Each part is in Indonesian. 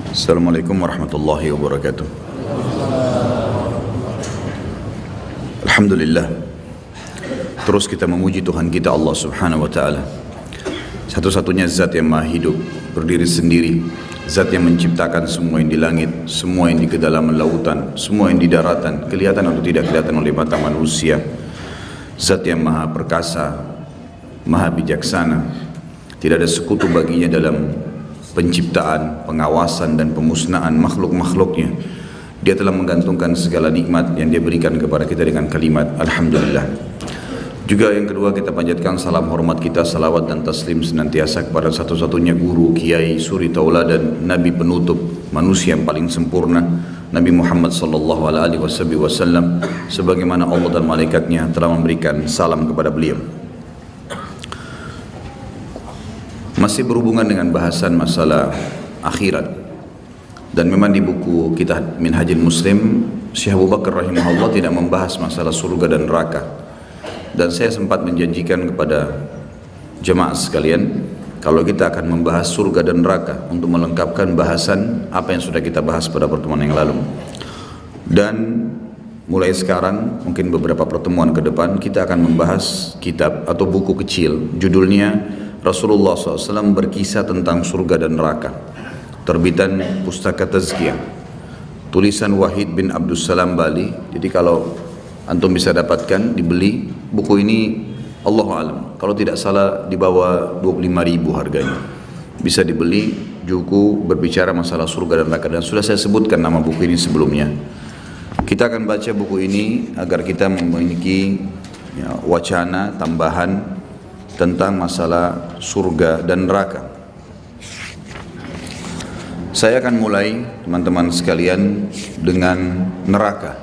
Assalamualaikum warahmatullahi wabarakatuh. Alhamdulillah. Terus kita memuji Tuhan kita Allah subhanahu wa ta'ala, satu-satunya zat yang maha hidup, berdiri sendiri, zat yang menciptakan semua yang di langit, semua yang di kedalaman lautan, semua yang di daratan, kelihatan atau tidak kelihatan oleh mata manusia. Zat yang maha perkasa, maha bijaksana, tidak ada sekutu baginya dalam penciptaan, pengawasan dan pemusnahan makhluk-makhluknya. Dia telah menggantungkan segala nikmat yang dia berikan kepada kita dengan kalimat Alhamdulillah. Juga yang kedua, kita panjatkan salam hormat kita, salawat dan taslim senantiasa kepada satu-satunya guru, kiai, suri tauladan, nabi penutup, manusia yang paling sempurna, Nabi Muhammad sallallahu alaihi wasallam, sebagaimana Allah dan malaikatnya telah memberikan salam kepada beliau. Masih berhubungan dengan bahasan masalah akhirat, dan memang di buku kita Minhajul Muslim, Syekh Abu Bakar rahimahullah tidak membahas masalah surga dan neraka. Dan saya sempat menjanjikan kepada jemaah sekalian, kalau kita akan membahas surga dan neraka untuk melengkapkan bahasan apa yang sudah kita bahas pada pertemuan yang lalu. Dan mulai sekarang, mungkin beberapa pertemuan ke depan, kita akan membahas kitab atau buku kecil, judulnya Rasulullah SAW berkisah tentang surga dan neraka, terbitan Pustaka Tazkiyah, tulisan Wahid bin Abdussalam Bali. Jadi kalau antum bisa dapatkan, dibeli buku ini, Allahu alam, kalau tidak salah di bawah 25.000 harganya. Bisa dibeli, buku berbicara masalah surga dan neraka, dan sudah saya sebutkan nama buku ini sebelumnya. Kita akan baca buku ini agar kita memiliki wacana tambahan tentang masalah surga dan neraka. Saya akan mulai, teman-teman sekalian, dengan neraka.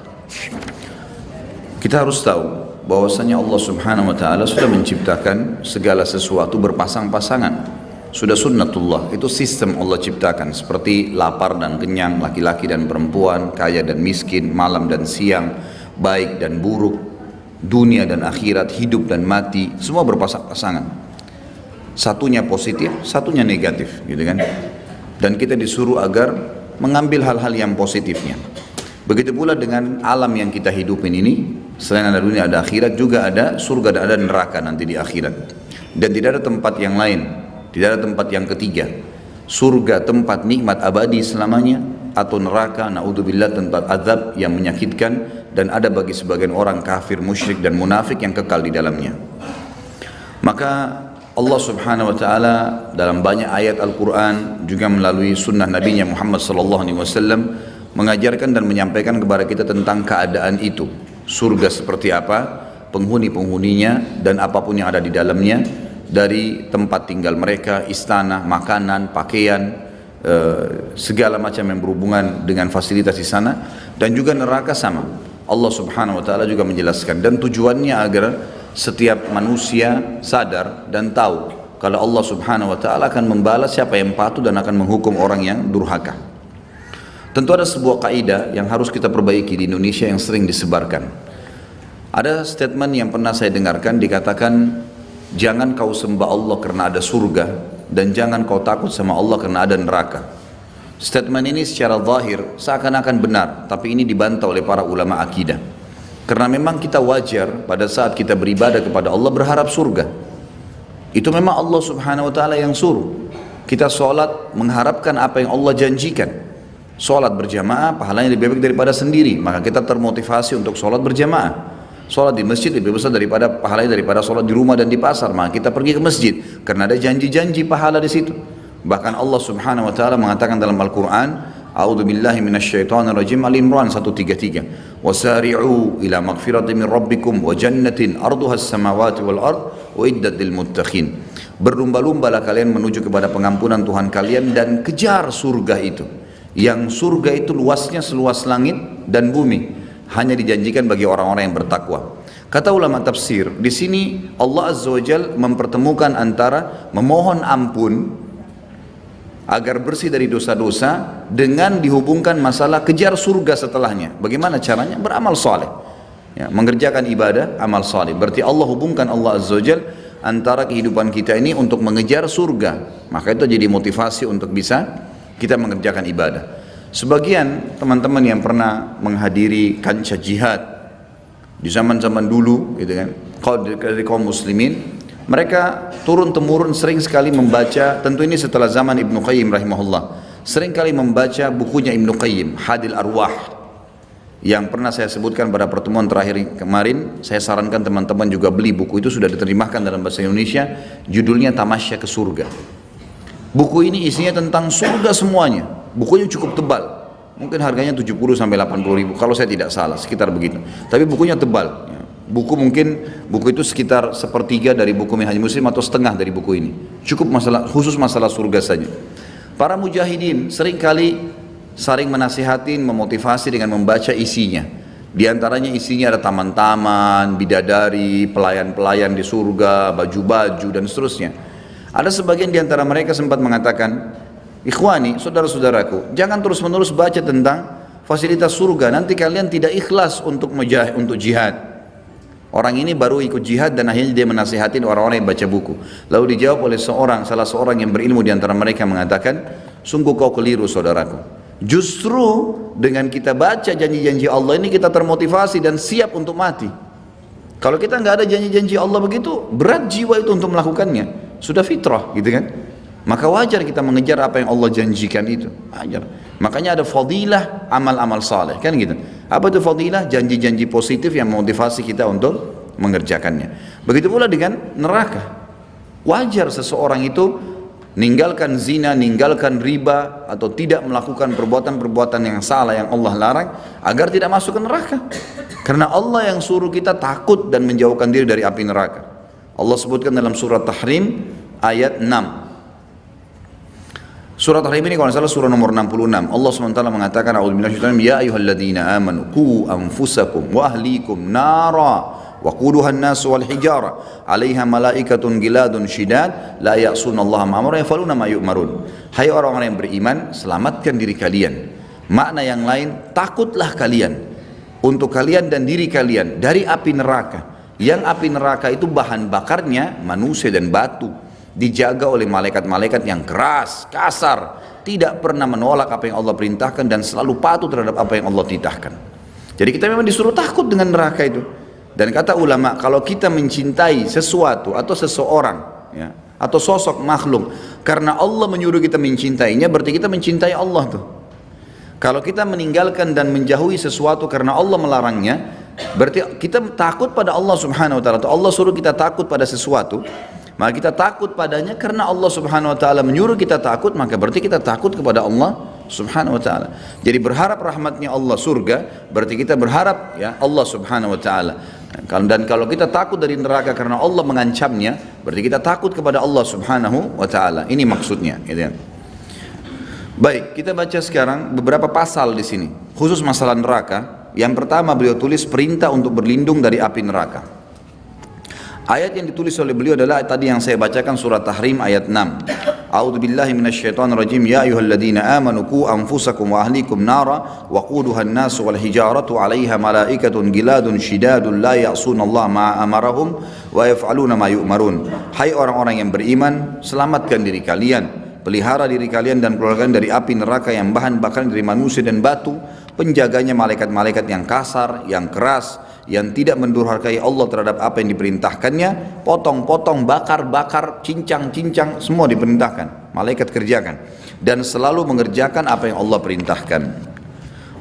Kita harus tahu bahwasanya Allah subhanahu wa ta'ala sudah menciptakan segala sesuatu berpasang-pasangan. Sudah sunnatullah, itu sistem Allah ciptakan, seperti lapar dan kenyang, laki-laki dan perempuan, kaya dan miskin, malam dan siang, baik dan buruk, dunia dan akhirat, hidup dan mati, semua berpasang-pasangan. Satunya positif, satunya negatif, gitu kan? Dan kita disuruh agar mengambil hal-hal yang positifnya. Begitu pula dengan alam yang kita hidupin ini, selain ada dunia ada akhirat, juga ada surga dan ada neraka nanti di akhirat. Dan tidak ada tempat yang lain, tidak ada tempat yang ketiga. Surga tempat nikmat abadi selamanya, atau neraka naudzubillah tempat azab yang menyakitkan, dan ada bagi sebagian orang kafir, musyrik dan munafik yang kekal di dalamnya. Maka Allah subhanahu wa ta'ala dalam banyak ayat Al-Quran, juga melalui sunnah Nabi-Nya Muhammad sallallahu alaihi wasallam, mengajarkan dan menyampaikan kepada kita tentang keadaan itu. Surga seperti apa, penghuni-penghuninya, dan apapun yang ada di dalamnya, dari tempat tinggal mereka, istana, makanan, pakaian, segala macam yang berhubungan dengan fasilitas di sana. Dan juga neraka sama, Allah subhanahu wa ta'ala juga menjelaskan, dan tujuannya agar setiap manusia sadar dan tahu kalau Allah subhanahu wa ta'ala akan membalas siapa yang patuh dan akan menghukum orang yang durhaka. Tentu ada sebuah kaidah yang harus kita perbaiki di Indonesia yang sering disebarkan. Ada statement yang pernah saya dengarkan, dikatakan, jangan kau sembah Allah karena ada surga, dan jangan kau takut sama Allah karena ada neraka. Statement ini secara zahir seakan-akan benar, tapi ini dibantah oleh para ulama akidah. Karena memang kita wajar pada saat kita beribadah kepada Allah berharap surga. Itu memang Allah subhanahu wa ta'ala yang suruh. Kita sholat mengharapkan apa yang Allah janjikan. Sholat berjamaah pahalanya lebih baik daripada sendiri, maka kita termotivasi untuk sholat berjamaah. Sholat di masjid lebih besar daripada pahalanya daripada sholat di rumah dan di pasar, maka kita pergi ke masjid karena ada janji-janji pahala di situ. Bahkan Allah subhanahu wa ta'ala mengatakan dalam Al-Quran, A'udzu billahi minasyaitonir rajim, Al-Imran 133, wasari'u ila magfiratin min rabbikum wa jannatin arduhas samawati wal ard uiddat lil muttaqin. Berlumba-lumbalah kalian menuju kepada pengampunan Tuhan kalian, dan kejar surga itu, yang surga itu luasnya seluas langit dan bumi, hanya dijanjikan bagi orang-orang yang bertakwa. Kata ulama tafsir, di sini Allah azza wajalla mempertemukan antara memohon ampun agar bersih dari dosa-dosa dengan dihubungkan masalah kejar surga setelahnya. Bagaimana caranya? Beramal soleh, ya, mengerjakan ibadah, amal soleh. Berarti Allah hubungkan, Allah azza wajalla, antara kehidupan kita ini untuk mengejar surga. Maka itu jadi motivasi untuk bisa kita mengerjakan ibadah. Sebagian teman-teman yang pernah menghadiri kancah jihad di zaman-zaman dulu gitu kan, dari kaum muslimin, mereka turun-temurun sering sekali membaca, tentu ini setelah zaman Ibnu Qayyim rahimahullah, sering kali membaca bukunya Ibnu Qayyim, Hadil Arwah, yang pernah saya sebutkan pada pertemuan terakhir kemarin. Saya sarankan teman-teman juga beli buku itu, sudah diterjemahkan dalam bahasa Indonesia, judulnya Tamasya ke Surga. Buku ini isinya tentang surga semuanya. Bukunya cukup tebal, mungkin harganya 70 sampai 80 ribu kalau saya tidak salah, sekitar begitu. Tapi bukunya tebal. Buku itu sekitar sepertiga dari buku Minhajul Muslim atau setengah dari buku ini. Cukup khusus masalah surga saja. Para mujahidin seringkali saling menasihatin, memotivasi dengan membaca isinya. Di antaranya isinya ada taman-taman, bidadari, pelayan-pelayan di surga, baju-baju dan seterusnya. Ada sebagian di antara mereka sempat mengatakan, ikhwani, saudara-saudaraku, jangan terus-menerus baca tentang fasilitas surga, nanti kalian tidak ikhlas untuk jihad. Orang ini baru ikut jihad dan akhirnya dia menasihatin orang-orang yang baca buku. Lalu dijawab oleh salah seorang yang berilmu di antara mereka mengatakan, sungguh kau keliru saudaraku. Justru dengan kita baca janji-janji Allah ini kita termotivasi dan siap untuk mati. Kalau kita nggak ada janji-janji Allah begitu, berat jiwa itu untuk melakukannya. Sudah fitrah gitu kan. Maka wajar kita mengejar apa yang Allah janjikan itu. Wajar. Makanya ada fadilah amal-amal saleh kan gitu. Apa itu fadilah? Janji-janji positif yang memotivasi kita untuk mengerjakannya. Begitu pula dengan neraka. Wajar seseorang itu ninggalkan zina, ninggalkan riba, atau tidak melakukan perbuatan-perbuatan yang salah yang Allah larang agar tidak masuk ke neraka. Karena Allah yang suruh kita takut dan menjauhkan diri dari api neraka. Allah sebutkan dalam surat Tahrim ayat 6. Surat Tahrim ini kalau salah surah nomor 66. Allah SWT mengatakan, a'udzubillahi minasyaitonir rajim, ya ayyuhalladzina amanu qu anfusakum wa ahlikum nara waquduha an-nasu wal hijara 'alaiha malaikatun giladun syidad la ya'sunallaha ma amara yaf'aluna ma yu'marun. Hai orang-orang yang beriman, selamatkan diri kalian. Makna yang lain, takutlah kalian untuk kalian dan diri kalian dari api neraka. Yang api neraka itu bahan bakarnya manusia dan batu, dijaga oleh malaikat-malaikat yang keras, kasar, tidak pernah menolak apa yang Allah perintahkan dan selalu patuh terhadap apa yang Allah titahkan. Jadi kita memang disuruh takut dengan neraka itu. Dan kata ulama, kalau kita mencintai sesuatu atau seseorang ya, atau sosok makhluk karena Allah menyuruh kita mencintainya, berarti kita mencintai Allah tuh. Kalau kita meninggalkan dan menjauhi sesuatu karena Allah melarangnya, berarti kita takut pada Allah Subhanahu wa taala. Allah suruh kita takut pada sesuatu, maka kita takut padanya karena Allah Subhanahu wa taala menyuruh kita takut, maka berarti kita takut kepada Allah Subhanahu wa taala. Jadi berharap rahmatnya Allah surga, berarti kita berharap ya Allah Subhanahu wa taala. Dan kalau kita takut dari neraka karena Allah mengancamnya, berarti kita takut kepada Allah Subhanahu wa taala. Ini maksudnya, gitu ya. Baik, kita baca sekarang beberapa pasal di sini, khusus masalah neraka. Yang pertama beliau tulis perintah untuk berlindung dari api neraka. Ayat yang ditulis oleh beliau adalah tadi yang saya bacakan, surat Tahrim ayat 6. A'udzubillahi minasyaitonirrajim. Ya ayyuhalladzina amanu qu anfusakum wa ahlikum nara waquduha an-nasu wal hijaratu 'alaiha malaikatun giladun syidadun la ya'sunallaha ma amarahum wa yaf'aluna ma yu'marun. Hai orang-orang yang beriman, selamatkan diri kalian, pelihara diri kalian dan keluarga dari api neraka yang bahan bakar dari manusia dan batu, penjaganya malaikat-malaikat yang kasar, yang keras, yang tidak mendurhakai Allah terhadap apa yang diperintahkannya, potong-potong, bakar-bakar, cincang-cincang, semua diperintahkan, malaikat kerjakan, dan selalu mengerjakan apa yang Allah perintahkan.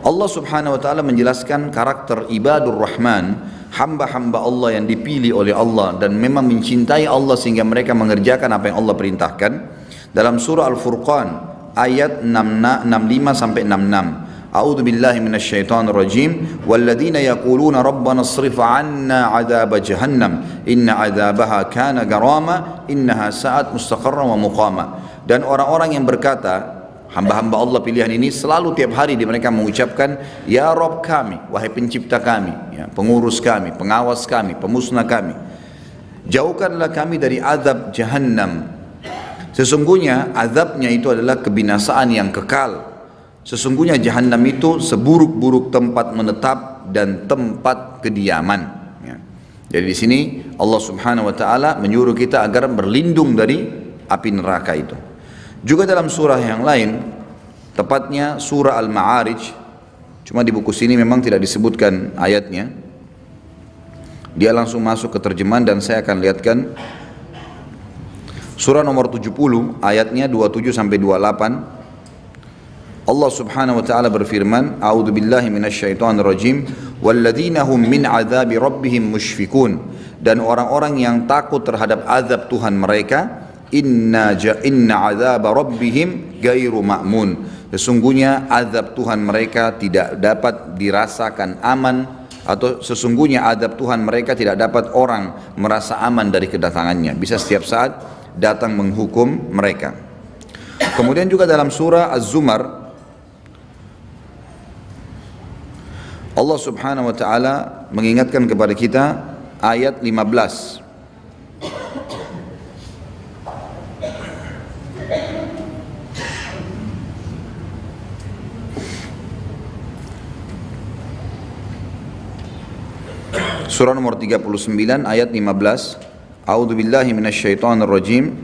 Allah Subhanahu wa taala menjelaskan karakter ibadur rahman, hamba-hamba Allah yang dipilih oleh Allah dan memang mencintai Allah sehingga mereka mengerjakan apa yang Allah perintahkan dalam surah Al-Furqan ayat 65 sampai 66. A'udzu billahi minasyaitonir rajim. Walladzina yaquluna rabbana isrif 'anna 'adzab jahannam inna 'adzabaha kana garama innaha sa'at mustaqarran wa muqama. Dan orang-orang yang berkata, hamba-hamba Allah pilihan ini selalu tiap hari mereka mengucapkan, ya Rabb kami, wahai pencipta kami, ya, pengurus kami, pengawas kami, pemusnah kami, jauhkanlah kami dari azab jahannam. Sesungguhnya azabnya itu adalah kebinasaan yang kekal. Sesungguhnya jahannam itu seburuk-buruk tempat menetap dan tempat kediaman. Ya. Jadi di sini Allah Subhanahu wa taala menyuruh kita agar berlindung dari api neraka itu. Juga dalam surah yang lain, tepatnya surah Al-Ma'arij. Cuma di buku sini memang tidak disebutkan ayatnya. Dia langsung masuk ke terjemahan dan saya akan lihatkan surah nomor 70 ayatnya 27 sampai 28. Allah Subhanahu wa taala berfirman, A'udzubillahi minasyaitonirrajim, walladzina hum min 'adzabi rabbihim musyfikun, dan orang-orang yang takut terhadap azab Tuhan mereka, inna 'adzaba rabbihim ghairu ma'mun, sesungguhnya azab Tuhan mereka tidak dapat dirasakan aman, atau sesungguhnya azab Tuhan mereka tidak dapat orang merasa aman dari kedatangannya, bisa setiap saat datang menghukum mereka. Kemudian juga dalam surah Az-Zumar Allah Subhanahu wa taala mengingatkan kepada kita ayat 15. Surah nomor 39 ayat 15. A'udzubillahi minasyaitonirrajim.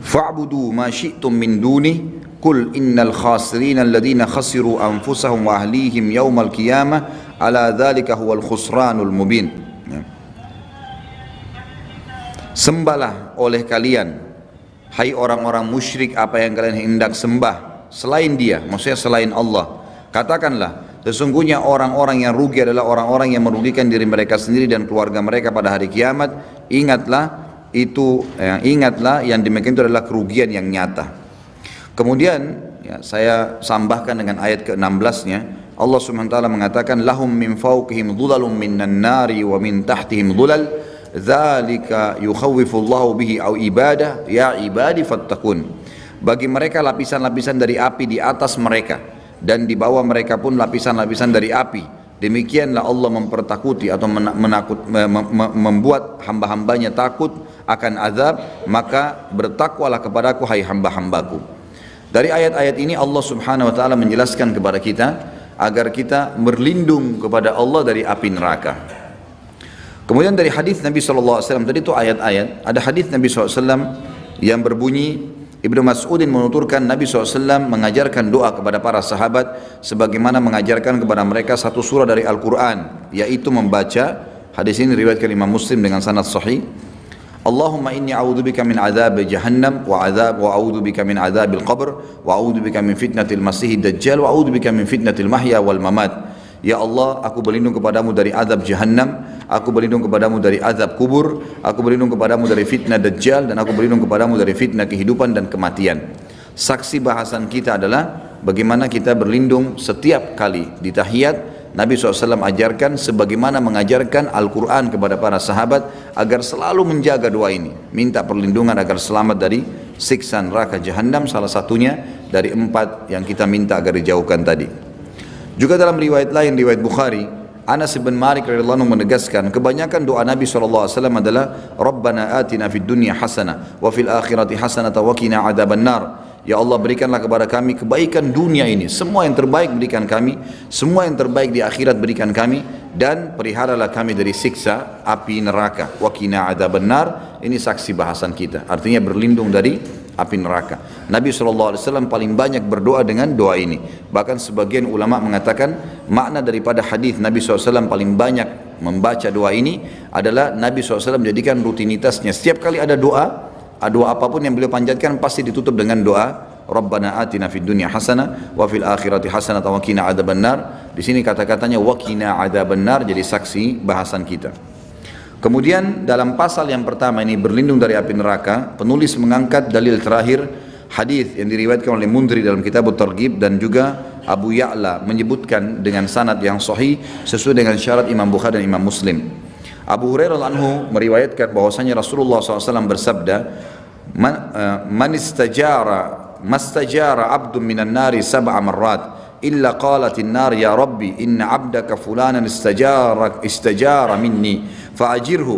Fa'budu ma syi'tum min duni Qul innal khasirina alladhina khasiru anfusahum wa ahlihim yawmal qiyamah ala dhalika huwal khusranul mubin. Sembahlah oleh kalian, hai orang-orang musyrik, apa yang kalian hendak sembah selain dia, maksudnya selain Allah. Katakanlah, sesungguhnya orang-orang yang rugi adalah orang-orang yang merugikan diri mereka sendiri dan keluarga mereka pada hari kiamat. Ingatlah yang demikian itu adalah kerugian yang nyata. Kemudian saya sambahkan dengan ayat ke-16-nya, Allah Subhanahu wa taala mengatakan, lahum min fawqihim dhulalun minan nari wa min tahtihim dhulal dzalika yukhawwifullahu bihi au ibadah ya ibadi fattaqun. Bagi mereka lapisan-lapisan dari api di atas mereka, dan di bawah mereka pun lapisan-lapisan dari api. Demikianlah Allah mempertakuti atau membuat hamba-hambanya takut akan azab, maka bertakwalah kepadaku hai hamba-hambaku. Dari ayat-ayat ini Allah Subhanahu wa taala menjelaskan kepada kita agar kita berlindung kepada Allah dari api neraka. Kemudian dari hadis Nabi SAW, tadi itu ayat-ayat, ada hadis Nabi SAW yang berbunyi, Ibnu Mas'udin menuturkan Nabi SAW mengajarkan doa kepada para sahabat sebagaimana mengajarkan kepada mereka satu surah dari Al-Quran, yaitu membaca, hadis ini riwayatkan Imam Muslim dengan sanad sahih, Allahumma inni a'udzubika min adzab jahannam wa a'udzubika min adzabil qabr wa a'udzubika min fitnatil masiihid dajjal wa a'udzubika min fitnatil mahya wal mamat. Ya Allah, aku berlindung kepadamu dari azab jahannam, aku berlindung kepadamu dari azab kubur, aku berlindung kepadamu dari fitnah dajjal, dan aku berlindung kepadamu dari fitnah kehidupan dan kematian. Saksi bahasan kita adalah bagaimana kita berlindung setiap kali di tahiyat. Nabi SAW ajarkan sebagaimana mengajarkan Al-Quran kepada para sahabat agar selalu menjaga doa ini, minta perlindungan agar selamat dari siksa neraka jahannam, salah satunya dari 4 yang kita minta agar dijauhkan tadi. Juga dalam riwayat lain, riwayat Bukhari, Anas bin Malik radhiyallahu anhu menegaskan kebanyakan doa Nabi SAW adalah Rabbana atina fid dunya hasanah wa fil akhirati hasanah wa qina adzaban nar. Ya Allah, berikanlah kepada kami kebaikan dunia ini, semua yang terbaik berikan kami, semua yang terbaik di akhirat berikan kami, dan peliharalah kami dari siksa api neraka. Wa qina adzaban nar, ini saksi bahasan kita, artinya berlindung dari api neraka. Nabi SAW paling banyak berdoa dengan doa ini. Bahkan sebagian ulama mengatakan makna daripada hadis Nabi SAW paling banyak membaca doa ini adalah Nabi SAW menjadikan rutinitasnya. Setiap kali ada doa apapun yang beliau panjatkan pasti ditutup dengan doa Rabbana atina fid dunya hasanah wa fil akhirati hasanah wa qina adzabannar. Di sini kata-katanya wa qina adzabannar jadi saksi bahasan kita. Kemudian dalam pasal yang pertama ini berlindung dari api neraka, penulis mengangkat dalil terakhir hadis yang diriwayatkan oleh Mundhiri dalam kitab At-Targhib, dan juga Abu Ya'la menyebutkan dengan sanad yang sahih sesuai dengan syarat Imam Bukhari dan Imam Muslim. Abu Hurairah anhu meriwayatkan bahwasanya Rasulullah SAW bersabda, man mastajara abdun minan nari sab'a marrat illa qalatin nar ya rabbi inna abdaka fulanan istajara minni fa'ajirhu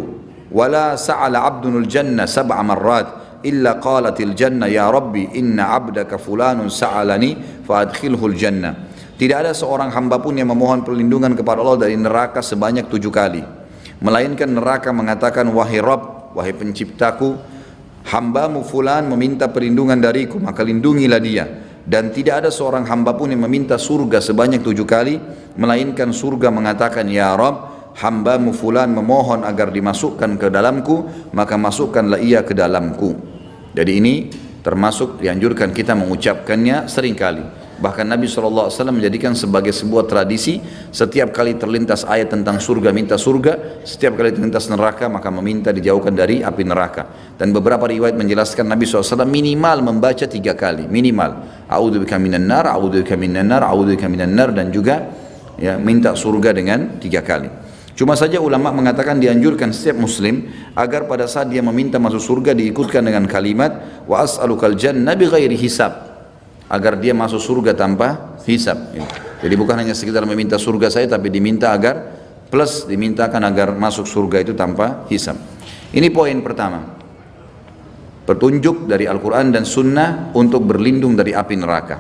wala sa'ala abdunul jannah sab'a marrat illa qalatil jannah ya rabbi inna abdaka fulanun sa'alani fa'adkhilhul jannah. Tidak ada seorang hamba pun yang memohon perlindungan kepada Allah dari neraka sebanyak 7 kali, melainkan neraka mengatakan, wahai Rabb, wahai penciptaku, hambamu fulan meminta perlindungan dariku, maka lindungilah dia. Dan tidak ada seorang hamba pun yang meminta surga sebanyak 7 kali, melainkan surga mengatakan, ya Rabb, hambamu fulan memohon agar dimasukkan ke dalamku, maka masukkanlah ia ke dalamku. Jadi ini termasuk dianjurkan kita mengucapkannya seringkali. Bahkan Nabi SAW menjadikan sebagai sebuah tradisi, setiap kali terlintas ayat tentang surga, minta surga, setiap kali terlintas neraka, maka meminta dijauhkan dari api neraka. Dan beberapa riwayat menjelaskan Nabi SAW minimal membaca 3 kali, minimal. A'udzubika minan nar, a'udzubika minan nar, a'udzubika minan nar, dan juga ya, minta surga dengan 3 kali. Cuma saja ulama mengatakan dianjurkan setiap muslim agar pada saat dia meminta masuk surga diikutkan dengan kalimat wa as'alukal jannah bighairi hisab, agar dia masuk surga tanpa hisab. Jadi bukan hanya sekedar meminta surga saya, tapi diminta agar plus dimintakan agar masuk surga itu tanpa hisab. Ini poin pertama, petunjuk dari Al-Quran dan Sunnah untuk berlindung dari api neraka.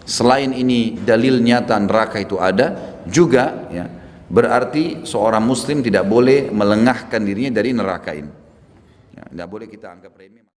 Selain ini dalil nyata neraka itu ada juga, ya, berarti seorang muslim tidak boleh melengahkan dirinya dari neraka ini, ya, tidak boleh kita anggap remeh.